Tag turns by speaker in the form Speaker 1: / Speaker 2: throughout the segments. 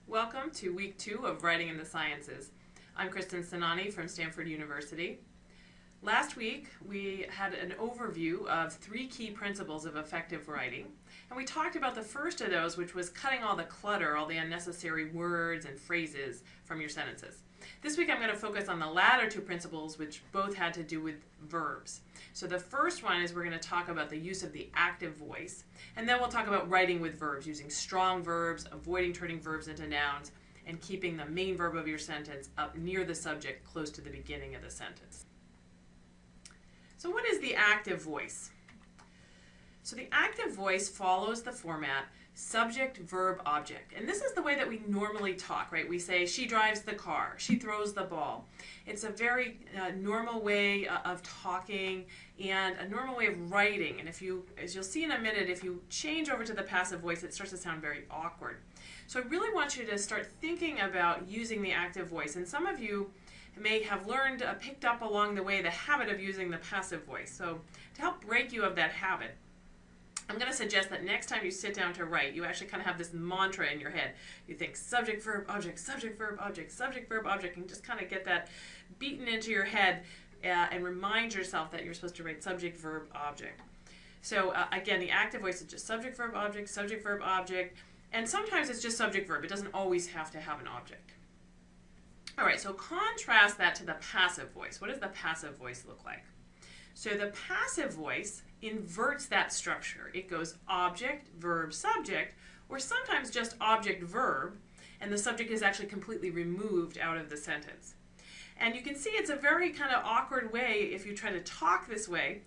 Speaker 1: Welcome to week 2 of Writing in the Sciences. I'm Kristen Sinani from Stanford University. Last week we had an overview of 3 key principles of effective writing, and we talked about the first of those, which was cutting all the clutter, all the unnecessary words and phrases from your sentences. This week I'm going to focus on the latter 2 principles, which both had to do with verbs. So the first one is we're going to talk about the use of the active voice, and then we'll talk about writing with verbs, using strong verbs, avoiding turning verbs into nouns, and keeping the main verb of your sentence up near the subject, close to the beginning of the sentence. So what is the active voice? So the active voice follows the format subject, verb, object. And this is the way that we normally talk, right? We say, she drives the car, she throws the ball. It's a very normal way of talking and a normal way of writing. And if you, as you'll see in a minute, if you change over to the passive voice, it starts to sound very awkward. So I really want you to start thinking about using the active voice. And some of you may have learned, picked up along the way, the habit of using the passive voice. So to help break you of that habit, I'm going to suggest that next time you sit down to write, you actually kind of have this mantra in your head. You think subject, verb, object, subject, verb, object, subject, verb, object, and just kind of get that beaten into your head and remind yourself that you're supposed to write subject, verb, object. So again, the active voice is just subject, verb, object, and sometimes it's just subject, verb. It doesn't always have to have an object. All right, so contrast that to the passive voice. What does the passive voice look like? So the passive voice inverts that structure. It goes object, verb, subject, or sometimes just object, verb, and the subject is actually completely removed out of the sentence. And you can see it's a very kind of awkward way if you try to talk this way.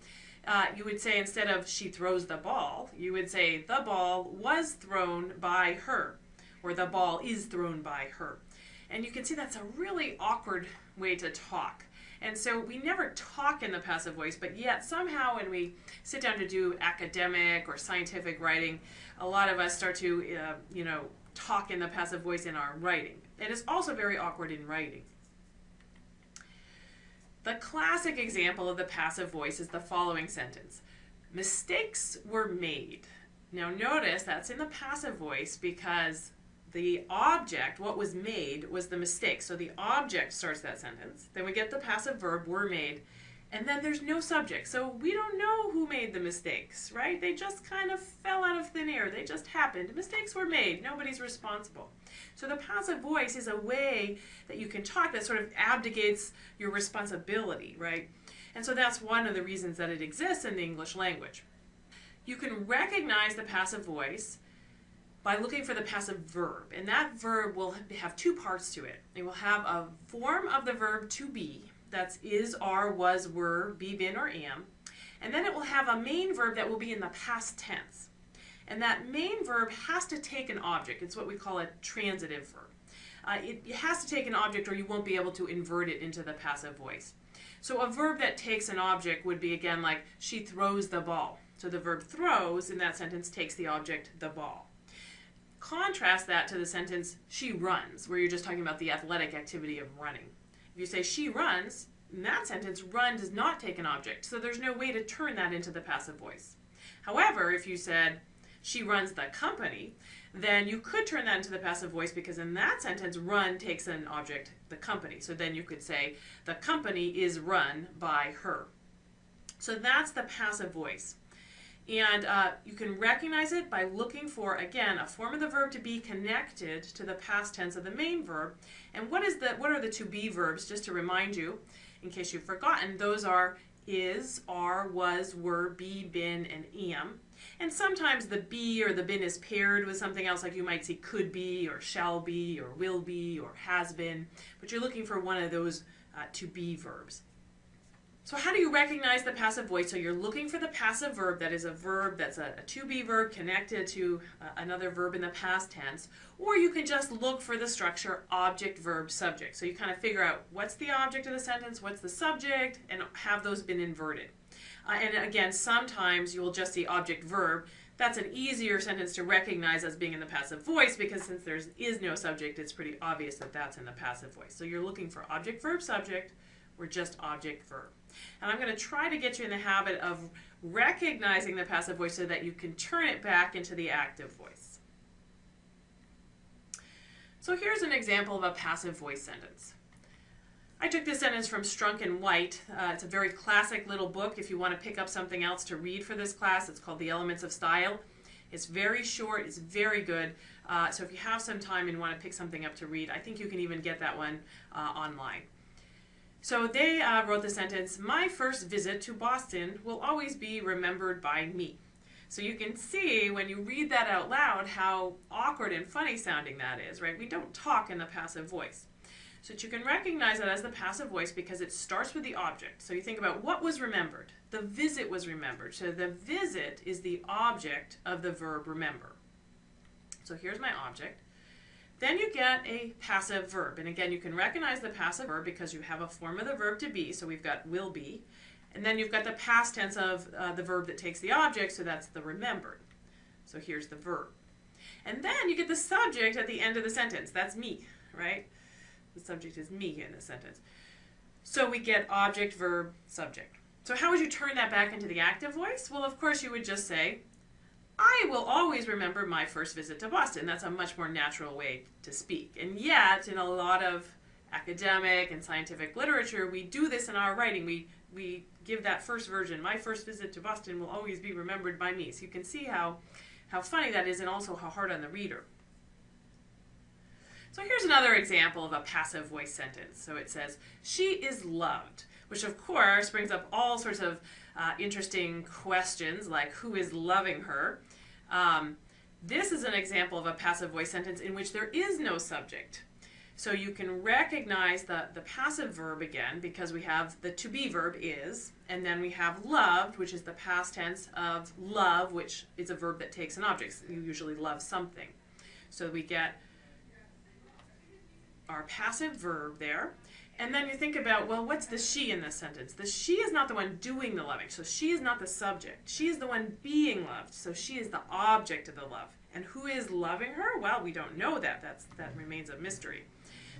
Speaker 1: You would say, instead of she throws the ball, you would say the ball was thrown by her, or the ball is thrown by her. And you can see that's a really awkward way to talk. And so we never talk in the passive voice, but yet somehow when we sit down to do academic or scientific writing, a lot of us start to, talk in the passive voice in our writing. It is also very awkward in writing. The classic example of the passive voice is the following sentence. Mistakes were made. Now notice that's in the passive voice because the object, what was made, was the mistake. So the object starts that sentence. Then we get the passive verb, were made, and then there's no subject. So we don't know who made the mistakes, right? They just kind of fell out of thin air. They just happened. Mistakes were made. Nobody's responsible. So the passive voice is a way that you can talk that sort of abdicates your responsibility, right? And so that's one of the reasons that it exists in the English language. You can recognize the passive voice by looking for the passive verb, and that verb will have 2 parts to it. It will have a form of the verb to be, that's is, are, was, were, be, been, or am, and then it will have a main verb that will be in the past tense. And that main verb has to take an object. It's what we call a transitive verb. It has to take an object or you won't be able to invert it into the passive voice. So a verb that takes an object would be, again, like she throws the ball. So the verb throws in that sentence takes the object, the ball. Contrast that to the sentence, she runs, where you're just talking about the athletic activity of running. If you say she runs, in that sentence, run does not take an object, so there's no way to turn that into the passive voice. However, if you said, she runs the company, then you could turn that into the passive voice because in that sentence, run takes an object, the company. So then you could say, the company is run by her. So that's the passive voice. And you can recognize it by looking for, again, a form of the verb to be connected to the past tense of the main verb. And what are the to be verbs, just to remind you, in case you've forgotten? Those are is, are, was, were, be, been, and am. And sometimes the be or the been is paired with something else, like you might see could be, or shall be, or will be, or has been. But you're looking for one of those to be verbs. So how do you recognize the passive voice? So you're looking for the passive verb that is a verb that's a to-be verb connected to another verb in the past tense, or you can just look for the structure object, verb, subject. So you kind of figure out what's the object of the sentence, what's the subject, and have those been inverted. And again, sometimes you will just see object, verb. That's an easier sentence to recognize as being in the passive voice because since there is no subject, it's pretty obvious that that's in the passive voice. So you're looking for object, verb, subject, or just object, verb. And I'm going to try to get you in the habit of recognizing the passive voice so that you can turn it back into the active voice. So here's an example of a passive voice sentence. I took this sentence from Strunk and White. It's a very classic little book. If you want to pick up something else to read for this class, it's called The Elements of Style. It's very short, it's very good. So if you have some time and want to pick something up to read, I think you can even get that one online. So they wrote the sentence, "My first visit to Boston will always be remembered by me." So you can see when you read that out loud how awkward and funny sounding that is, right? We don't talk in the passive voice. So that you can recognize that as the passive voice because it starts with the object. So you think about what was remembered. The visit was remembered. So the visit is the object of the verb remember. So here's my object. Then you get a passive verb. And again, you can recognize the passive verb because you have a form of the verb to be. So we've got will be. And then you've got the past tense of the verb that takes the object. So that's the remembered. So here's the verb. And then you get the subject at the end of the sentence. That's me, right? The subject is me in this sentence. So we get object, verb, subject. So how would you turn that back into the active voice? Well, of course, you would just say, I will always remember my first visit to Boston. That's a much more natural way to speak. And yet, in a lot of academic and scientific literature, we do this in our writing. We give that first version, my first visit to Boston will always be remembered by me. So you can see how funny that is and also how hard on the reader. So here's another example of a passive voice sentence. So it says, she is loved, which of course brings up all sorts of interesting questions like who is loving her. This is an example of a passive voice sentence in which there is no subject. So you can recognize the passive verb again because we have the to be verb is, and then we have loved, which is the past tense of love, which is a verb that takes an object. So you usually love something. So we get our passive verb there. And then you think about, well, what's the she in this sentence? The she is not the one doing the loving, so she is not the subject. She is the one being loved, so she is the object of the love. And who is loving her? Well, we don't know that. That remains a mystery.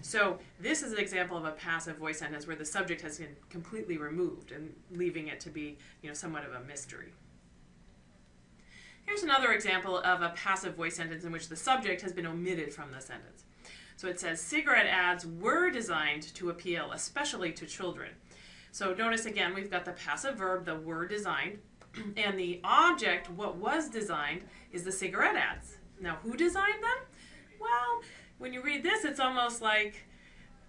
Speaker 1: So this is an example of a passive voice sentence where the subject has been completely removed and leaving it to be, somewhat of a mystery. Here's another example of a passive voice sentence in which the subject has been omitted from the sentence. So it says, cigarette ads were designed to appeal especially to children. So notice again, we've got the passive verb, the were designed, and the object, what was designed, is the cigarette ads. Now, who designed them? Well, when you read this, it's almost like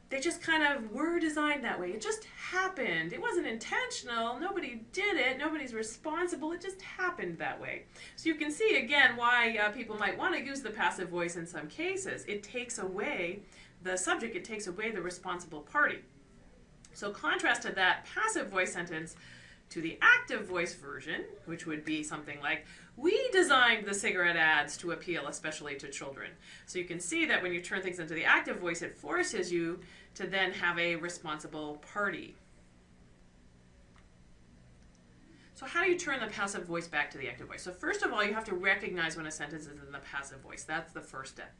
Speaker 1: they just kind of were designed that way. It just happened. It wasn't intentional. Nobody did it. Nobody's responsible. It just happened that way. So you can see, again, why people might want to use the passive voice in some cases. It takes away the subject. It takes away the responsible party. So contrast to that passive voice sentence to the active voice version, which would be something like, we designed the cigarette ads to appeal especially to children. So you can see that when you turn things into the active voice, it forces you to then have a responsible party. So how do you turn the passive voice back to the active voice? So first of all, you have to recognize when a sentence is in the passive voice. That's the first step.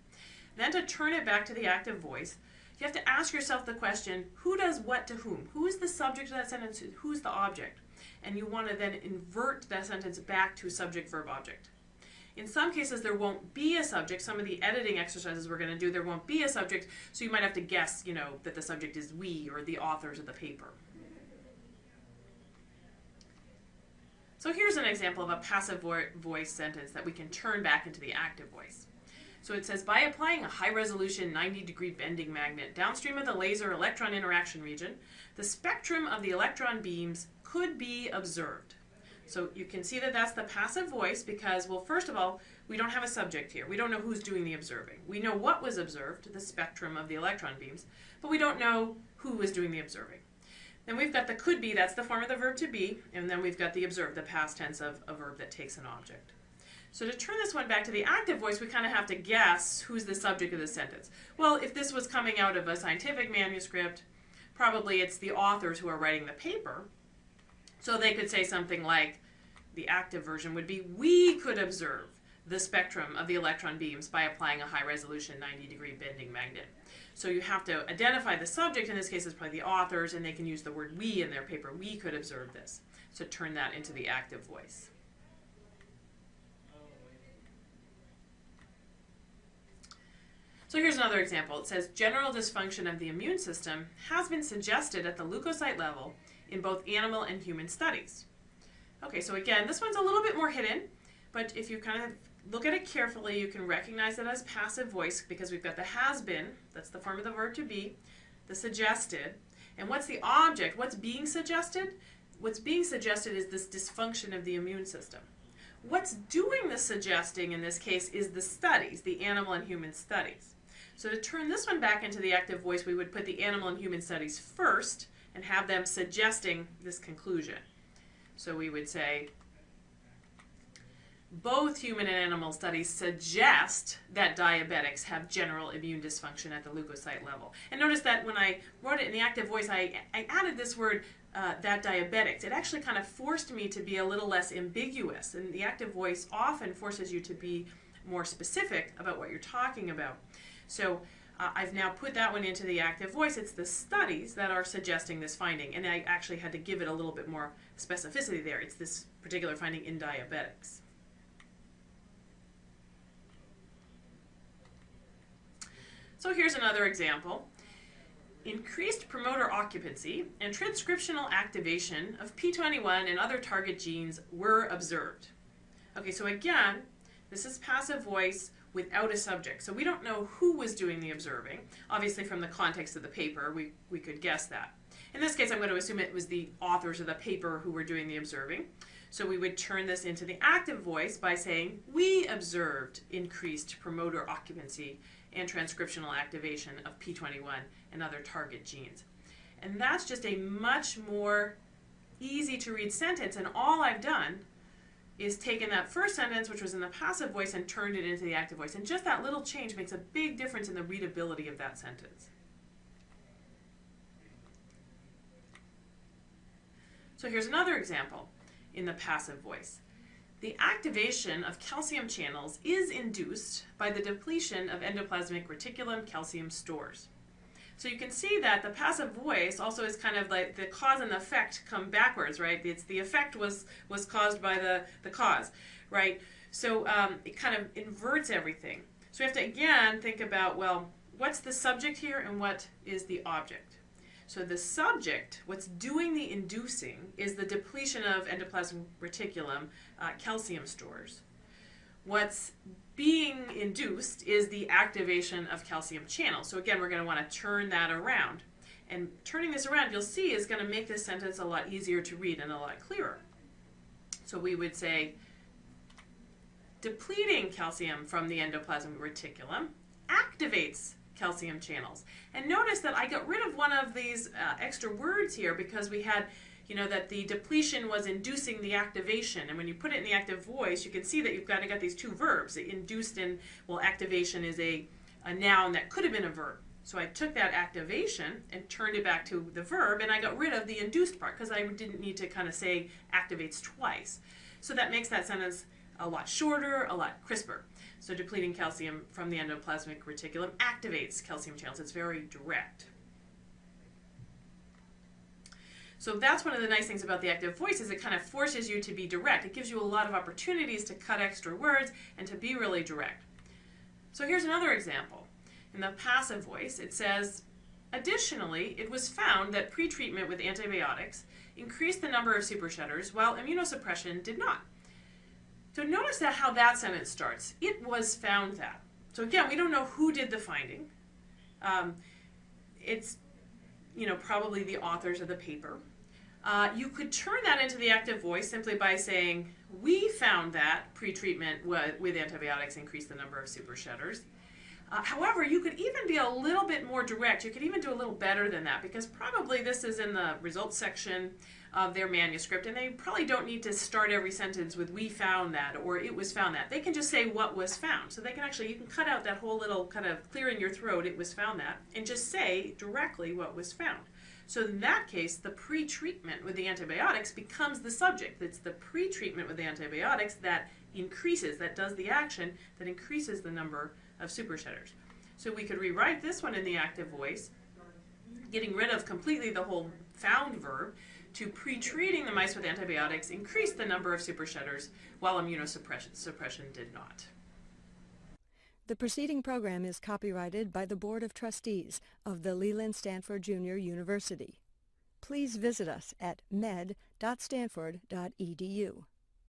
Speaker 1: Then to turn it back to the active voice, you have to ask yourself the question, who does what to whom? Who is the subject of that sentence? Who's the object? And you want to then invert that sentence back to subject, verb, object. In some cases, there won't be a subject. Some of the editing exercises we're going to do, there won't be a subject, so you might have to guess, that the subject is we or the authors of the paper. So here's an example of a passive voice sentence that we can turn back into the active voice. So it says, by applying a high-resolution 90-degree bending magnet downstream of the laser electron interaction region, the spectrum of the electron beams could be observed. So you can see that that's the passive voice because, well, first of all, we don't have a subject here. We don't know who's doing the observing. We know what was observed, the spectrum of the electron beams, but we don't know who was doing the observing. Then we've got the could be, that's the form of the verb to be, and then we've got the observed, the past tense of a verb that takes an object. So to turn this one back to the active voice, we kind of have to guess who's the subject of the sentence. Well, if this was coming out of a scientific manuscript, probably it's the authors who are writing the paper. So they could say something like, the active version would be, we could observe the spectrum of the electron beams by applying a high-resolution 90-degree bending magnet. So you have to identify the subject, in this case it's probably the authors, and they can use the word we in their paper. We could observe this. So turn that into the active voice. So here's another example. It says general dysfunction of the immune system has been suggested at the leukocyte level in both animal and human studies. Okay, so again, this one's a little bit more hidden, but if you kind of look at it carefully, you can recognize it as passive voice because we've got the has been, that's the form of the verb to be, the suggested, and what's the object? What's being suggested? What's being suggested is this dysfunction of the immune system. What's doing the suggesting in this case is the studies, the animal and human studies. So to turn this one back into the active voice, we would put the animal and human studies first and have them suggesting this conclusion. So we would say, both human and animal studies suggest that diabetics have general immune dysfunction at the leukocyte level. And notice that when I wrote it in the active voice, I added this word, that diabetics. It actually kind of forced me to be a little less ambiguous. And the active voice often forces you to be more specific about what you're talking about. So I've now put that one into the active voice. It's the studies that are suggesting this finding. And I actually had to give it a little bit more specificity there. It's this particular finding in diabetics. So here's another example. Increased promoter occupancy and transcriptional activation of P21 and other target genes were observed. Okay, so again, this is passive voice without a subject. So we don't know who was doing the observing. Obviously from the context of the paper, we could guess that. In this case, I'm going to assume it was the authors of the paper who were doing the observing. So we would turn this into the active voice by saying, we observed increased promoter occupancy and transcriptional activation of P21 and other target genes. And that's just a much more easy to read sentence, and all I've done is taken that first sentence, which was in the passive voice, and turned it into the active voice. And just that little change makes a big difference in the readability of that sentence. So here's another example in the passive voice. The activation of calcium channels is induced by the depletion of endoplasmic reticulum calcium stores. So you can see that the passive voice also is kind of like the cause and the effect come backwards, right? It's the effect was caused by the cause, right? So it kind of inverts everything. So we have to again think about, well, what's the subject here and what is the object? So the subject, what's doing the inducing, is the depletion of endoplasmic reticulum calcium stores. What's being induced is the activation of calcium channels. So again, we're going to want to turn that around. And turning this around, you'll see, is going to make this sentence a lot easier to read and a lot clearer. So we would say, depleting calcium from the endoplasmic reticulum activates calcium channels. And notice that I got rid of one of these extra words here because we had, you know, that the depletion was inducing the activation. And when you put it in the active voice, you can see that you've kind of got these two verbs. The induced and, well, activation is a noun that could have been a verb. So I took that activation and turned it back to the verb, and I got rid of the induced part because I didn't need to kind of say activates twice. So that makes that sentence a lot shorter, a lot crisper. So depleting calcium from the endoplasmic reticulum activates calcium channels. It's very direct. So that's one of the nice things about the active voice is it kind of forces you to be direct. It gives you a lot of opportunities to cut extra words and to be really direct. So here's another example. In the passive voice, it says, additionally, it was found that pretreatment with antibiotics increased the number of supershedders while immunosuppression did not. So notice that how that sentence starts. It was found that. So again, we don't know who did the finding. It's, you know, probably the authors of the paper. You could turn that into the active voice simply by saying, we found that pretreatment with antibiotics increased the number of supershedders. However, you could even be a little bit more direct. You could even do a little better than that because probably this is in the results section of their manuscript, and they probably don't need to start every sentence with we found that or it was found that. They can just say what was found. So they can actually, you can cut out that whole little kind of clearing your throat, it was found that, and just say directly what was found. So in that case, the pre-treatment with the antibiotics becomes the subject. It's the pre-treatment with the antibiotics that increases, that does the action, that increases the number of supershedders. So we could rewrite this one in the active voice, getting rid of completely the whole found verb, to pre-treating the mice with antibiotics increased the number of supershedders while immunosuppression did not.
Speaker 2: The preceding program is copyrighted by the Board of Trustees of the Leland Stanford Junior University. Please visit us at med.stanford.edu.